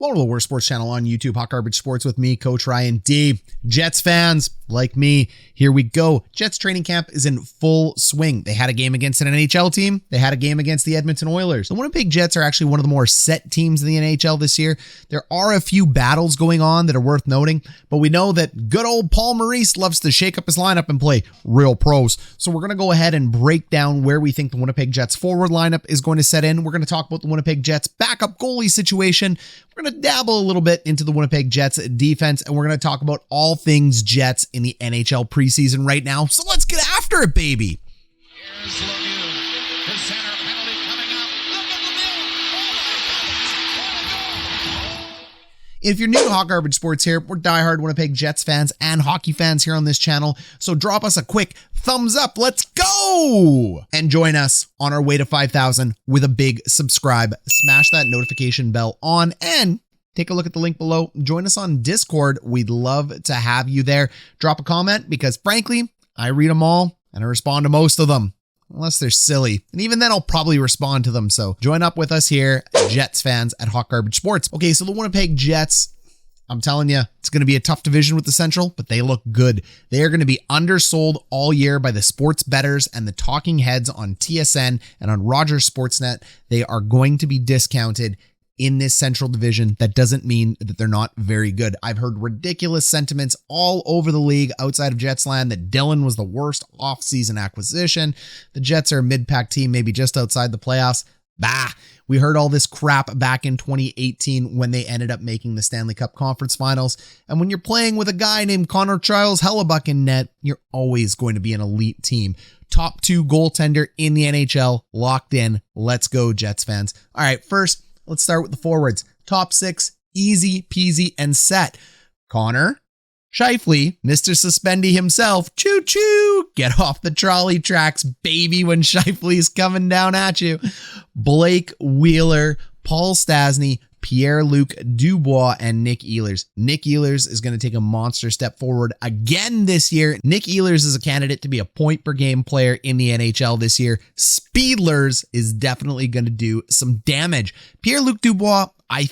Welcome to the worst sports channel on YouTube, Hot Garbage Sports with me, Coach Ryan D. Jets fans like me, here we go. Jets training camp is in full swing. They had a game against an NHL team. They had a game against the Edmonton Oilers. The Winnipeg Jets are actually one of the more set teams in the NHL this year. There are a few battles going on that are worth noting, but we know that good old Paul Maurice loves to shake up his lineup and play real pros. So we're going to go ahead and break down where we think the Winnipeg Jets forward lineup is going to set in. We're going to talk about the Winnipeg Jets backup goalie situation. We're going to dabble a little bit into the Winnipeg Jets defense, and we're going to talk about all things Jets in the NHL preseason right now. So let's get after it, baby. Here's Lemieux. The center penalty coming up. Look at Lemieux. Oh my God. If you're new to Hot Garbage Sports here, we're diehard Winnipeg Jets fans and hockey fans here on this channel. So drop us a quick thumbs up. Let's go! And join us on our way to 5,000 with a big subscribe. Smash that notification bell on and take a look at the link below. Join us on Discord. We'd love to have you there. Drop a comment because frankly, I read them all and I respond to most of them. Unless they're silly. And even then, I'll probably respond to them. So join up with us here, Jets fans at Hot Garbage Sports. Okay, so the Winnipeg Jets, I'm telling you, it's going to be a tough division with the Central, but they look good. They are going to be undersold all year by the sports bettors and the talking heads on TSN and on Rogers Sportsnet. They are going to be discounted in this Central division. That doesn't mean that they're not very good. I've heard ridiculous sentiments all over the league outside of Jetsland that Dillon was the worst offseason acquisition. The Jets are a mid-pack team, maybe just outside the playoffs. Bah! We heard all this crap back in 2018 when they ended up making the Stanley Cup Conference Finals. And when you're playing with a guy named Connor Charles Hellebuyck in net, you're always going to be an elite team. Top 2 goaltender in the NHL, locked in. Let's go, Jets fans. All right, first, let's start with the forwards. Top 6, easy peasy and set. Connor Schiefele, Mr. Suspendy himself, choo-choo, get off the trolley tracks, baby, when Scheifele's coming down at you. Blake Wheeler, Paul Stastny, Pierre Luc Dubois, and Nick Ehlers. Nick Ehlers is going to take a monster step forward again this year. Nick Ehlers is a candidate to be a point-per-game player in the NHL this year. Speedlers is definitely going to do some damage. Pierre Luc Dubois, I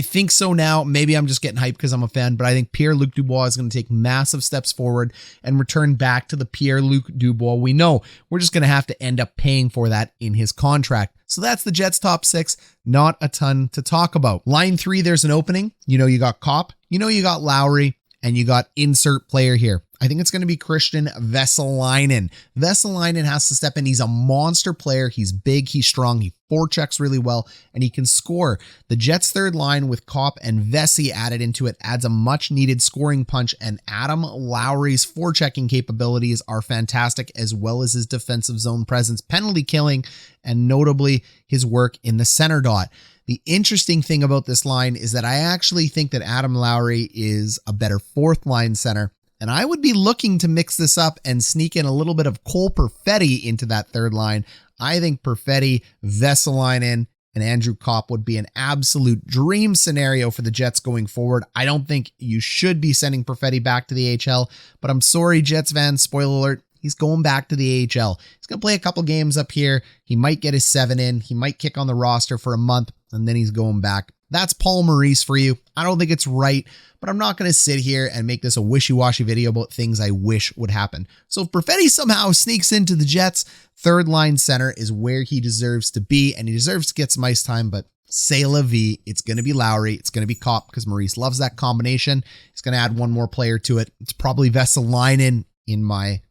think so now. Maybe I'm just getting hyped because I'm a fan, but I think Pierre Luc Dubois is going to take massive steps forward and return back to the Pierre Luc Dubois we know. We're just going to have to end up paying for that in his contract. So that's the Jets' top 6. Not a ton to talk about. Line 3, there's an opening. You know you got Copp. You know you got Lowry. And you got insert player here. I think it's going to be Kristian Vesalainen. Vesalainen has to step in. He's a monster player. He's big. He's strong. He forechecks really well, and he can score. The Jets' third line with Copp and Vesey added into it adds a much-needed scoring punch, and Adam Lowry's forechecking capabilities are fantastic, as well as his defensive zone presence, penalty killing, and notably his work in the center dot. The interesting thing about this line is that I actually think that Adam Lowry is a better fourth line center, and I would be looking to mix this up and sneak in a little bit of Cole Perfetti into that third line. I think Perfetti, Vesalainen, and Andrew Copp would be an absolute dream scenario for the Jets going forward. I don't think you should be sending Perfetti back to the AHL, but I'm sorry, Jets fans, spoiler alert, he's going back to the AHL. He's going to play a couple games up here. He might get his 7 in. He might kick on the roster for a month, and then he's going back. That's Paul Maurice for you. I don't think it's right, but I'm not going to sit here and make this a wishy-washy video about things I wish would happen. So if Perfetti somehow sneaks into the Jets, third line center is where he deserves to be, and he deserves to get some ice time, but c'est la vie. It's going to be Lowry. It's going to be Copp because Maurice loves that combination. He's going to add one more player to it. It's probably Vesalainen in my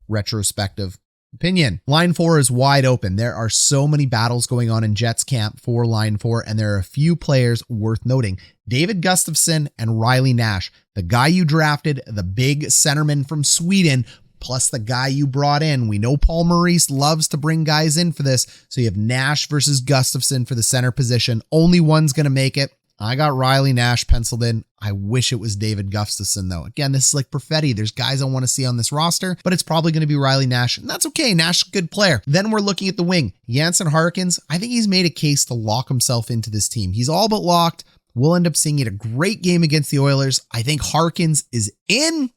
retrospective opinion. Line 4 is wide open. There are so many battles going on in Jets camp for line 4, and there are a few players worth noting. David Gustafsson and Riley Nash, the guy you drafted, the big centerman from Sweden, plus the guy you brought in. We know Paul Maurice loves to bring guys in for this. So you have Nash versus Gustafsson for the center position. Only one's going to make it. I got Riley Nash penciled in. I wish it was David Gustafsson, though. Again, this is like Perfetti. There's guys I want to see on this roster, but it's probably going to be Riley Nash, and that's okay. Nash is a good player. Then we're looking at the wing. Jansen Harkins, I think he's made a case to lock himself into this team. He's all but locked. We'll end up seeing it a great game against the Oilers. I think Harkins is in,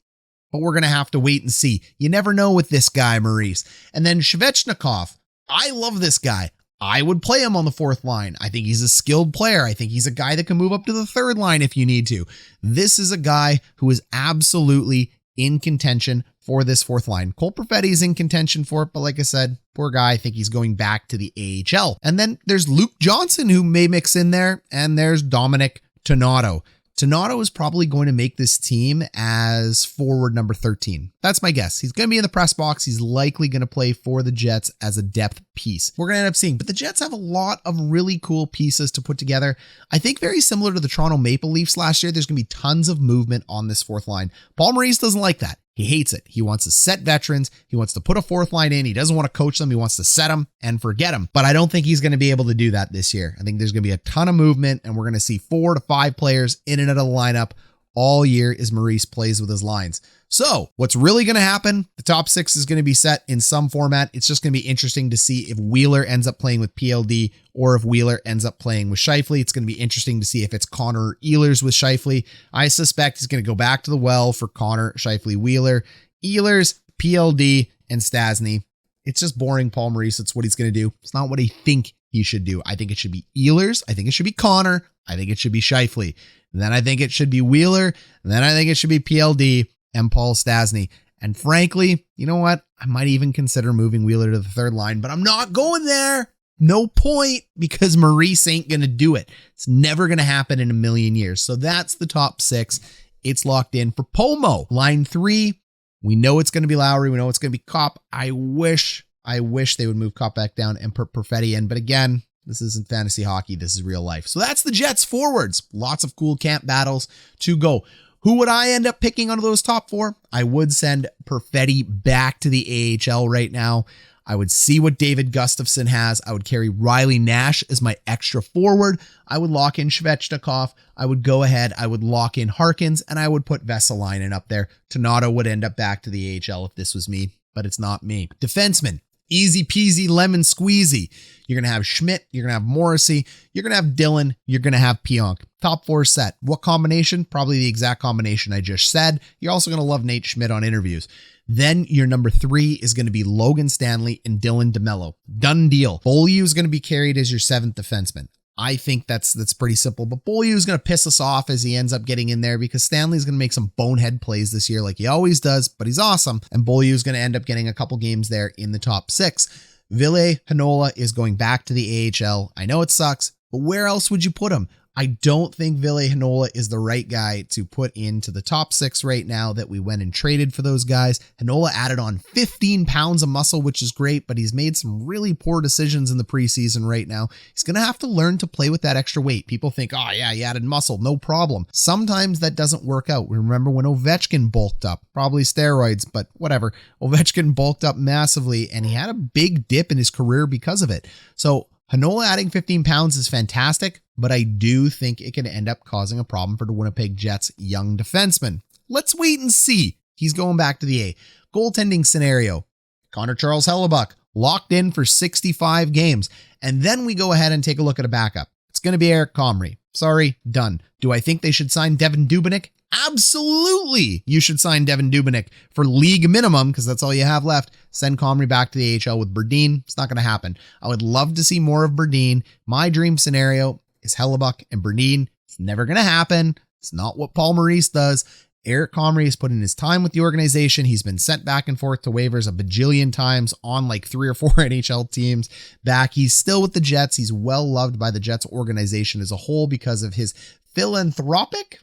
but we're going to have to wait and see. You never know with this guy, Maurice. And then Svechnikov. I love this guy. I would play him on the fourth line. I think he's a skilled player. I think he's a guy that can move up to the third line if you need to. This is a guy who is absolutely in contention for this fourth line. Cole Perfetti is in contention for it, but like I said, poor guy, I think he's going back to the AHL. And then there's Luke Johnson who may mix in there, and there's Dominic Toninato. Toninato is probably going to make this team as forward number 13. That's my guess. He's going to be in the press box. He's likely going to play for the Jets as a depth piece. We're going to end up seeing, but the Jets have a lot of really cool pieces to put together. I think very similar to the Toronto Maple Leafs last year, there's going to be tons of movement on this fourth line. Paul Maurice doesn't like that. He hates it. He wants to set veterans. He wants to put a fourth line in. He doesn't want to coach them. He wants to set them and forget them. But I don't think he's going to be able to do that this year. I think there's going to be a ton of movement, and we're going to see 4 to 5 players in and out of the lineup all year as Maurice plays with his lines. So what's really going to happen? The top 6 is going to be set in some format. It's just going to be interesting to see if Wheeler ends up playing with PLD or if Wheeler ends up playing with Schiefele. It's going to be interesting to see if it's Connor or Ehlers with Schiefele. I suspect he's going to go back to the well for Connor, Schiefele, Wheeler, Ehlers, PLD, and Stastny. It's just boring Paul Maurice. It's what he's going to do. It's not what I think he should do. I think it should be Ehlers. I think it should be Connor. I think it should be Schiefele. Then I think it should be Wheeler. And then I think it should be PLD and Paul Stastny. And frankly, you know what? I might even consider moving Wheeler to the third line, but I'm not going there. No point, because Maurice ain't going to do it. It's never going to happen in a million years. So that's the top 6. It's locked in for Pomo. Line 3, we know it's going to be Lowry. We know it's going to be Copp. I wish they would move Copp back down and put Perfetti in. But again, this isn't fantasy hockey. This is real life. So that's the Jets forwards. Lots of cool camp battles to go. Who would I end up picking out of those top 4? I would send Perfetti back to the AHL right now. I would see what David Gustafsson has. I would carry Riley Nash as my extra forward. I would lock in Svechnikov. I would go ahead. I would lock in Harkins, and I would put Vesalainen up there. Toninato would end up back to the AHL if this was me, but it's not me. Defenseman. Easy peasy lemon squeezy. You're going to have Schmidt. You're going to have Morrissey. You're going to have Dillon. You're going to have Pionk. Top 4 set. What combination? Probably the exact combination I just said. You're also going to love Nate Schmidt on interviews. Then your number 3 is going to be Logan Stanley and Dylan Demelo. Done deal. Beaulieu is going to be carried as your 7th defenseman. I think that's pretty simple, but Beaulieu is going to piss us off as he ends up getting in there because Stanley's going to make some bonehead plays this year like he always does, but he's awesome. And Beaulieu is going to end up getting a couple games there in the top 6. Ville Heinola is going back to the AHL. I know it sucks, but where else would you put him? I don't think Ville Heinola is the right guy to put into the top 6 right now that we went and traded for those guys. Heinola added on 15 pounds of muscle, which is great, but he's made some really poor decisions in the preseason right now. He's going to have to learn to play with that extra weight. People think, oh yeah, he added muscle, no problem. Sometimes that doesn't work out. Remember when Ovechkin bulked up, probably steroids, but whatever. Ovechkin bulked up massively and he had a big dip in his career because of it. So Heinola adding 15 pounds is fantastic, but I do think it can end up causing a problem for the Winnipeg Jets young defenseman. Let's wait and see. He's going back to the A. Goaltending scenario. Connor Charles Hellebuyck locked in for 65 games. And then we go ahead and take a look at a backup. It's going to be Eric Comrie. Sorry, done. Do I think they should sign Devan Dubynk? Absolutely. You should sign Devan Dubynk for league minimum because that's all you have left. Send Comrie back to the AHL with Berdin. It's not going to happen. I would love to see more of Berdin. My dream scenario is Hellebuyck and Berdin. It's never going to happen. It's not what Paul Maurice does. Eric Comrie has put in his time with the organization. He's been sent back and forth to waivers a bajillion times on like 3 or 4 NHL teams back. He's still with the Jets. He's well loved by the Jets organization as a whole because of his philanthropic?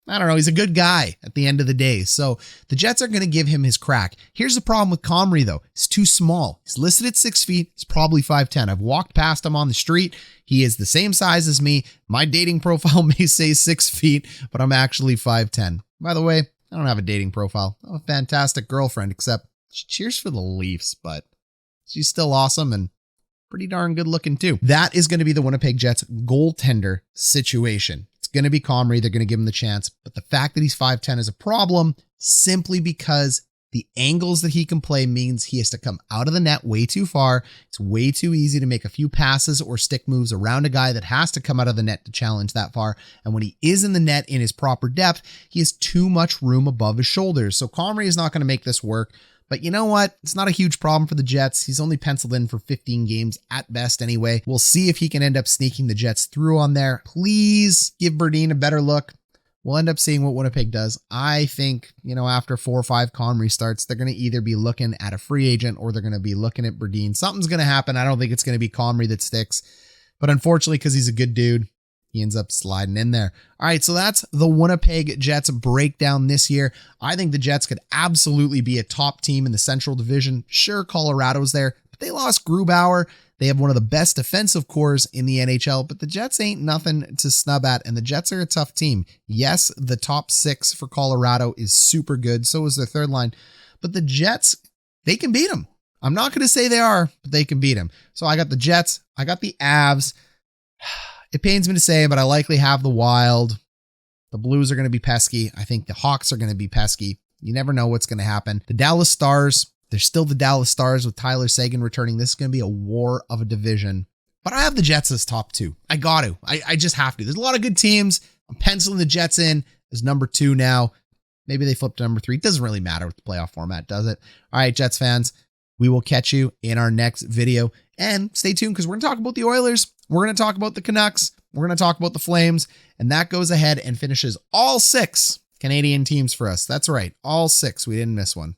I don't know. He's a good guy at the end of the day. So the Jets are going to give him his crack. Here's the problem with Comrie, though. He's too small. He's listed at 6 feet. He's probably 5'10". I've walked past him on the street. He is the same size as me. My dating profile may say 6 feet, but I'm actually 5'10". By the way, I don't have a dating profile. I have a fantastic girlfriend, except she cheers for the Leafs, but she's still awesome and pretty darn good looking too. That is going to be the Winnipeg Jets goaltender situation. It's going to be Comrie. They're going to give him the chance. But the fact that he's 5'10" is a problem simply because the angles that he can play means he has to come out of the net way too far. It's way too easy to make a few passes or stick moves around a guy that has to come out of the net to challenge that far. And when he is in the net in his proper depth, he has too much room above his shoulders. So Comrie is not going to make this work. But you know what? It's not a huge problem for the Jets. He's only penciled in for 15 games at best anyway. We'll see if he can end up sneaking the Jets through on there. Please give Berdin a better look. We'll end up seeing what Winnipeg does. I think, after 4 or 5 Comrie starts, they're going to either be looking at a free agent or they're going to be looking at Berdin. Something's going to happen. I don't think it's going to be Comrie that sticks. But unfortunately, because he's a good dude, he ends up sliding in there. All right, so that's the Winnipeg Jets breakdown this year. I think the Jets could absolutely be a top team in the Central Division. Sure, Colorado's there, but they lost Grubauer. They have one of the best defensive cores in the NHL, but the Jets ain't nothing to snub at, and the Jets are a tough team. Yes, the top 6 for Colorado is super good. So is their third line, but the Jets, they can beat them. I'm not going to say they are, but they can beat them. So I got the Jets. I got the Avs. It pains me to say, but I likely have the Wild. The Blues are going to be pesky. I think the Hawks are going to be pesky. You never know what's going to happen. The Dallas Stars, they're still the Dallas Stars with Tyler Seguin returning. This is going to be a war of a division. But I have the Jets as top 2. I got to. I just have to. There's a lot of good teams. I'm penciling the Jets in as number 2 now. Maybe they flip to number 3. It doesn't really matter with the playoff format, does it? All right, Jets fans, we will catch you in our next video. And stay tuned because we're going to talk about the Oilers. We're going to talk about the Canucks. We're going to talk about the Flames. And that goes ahead and finishes all 6 Canadian teams for us. That's right. All 6. We didn't miss one.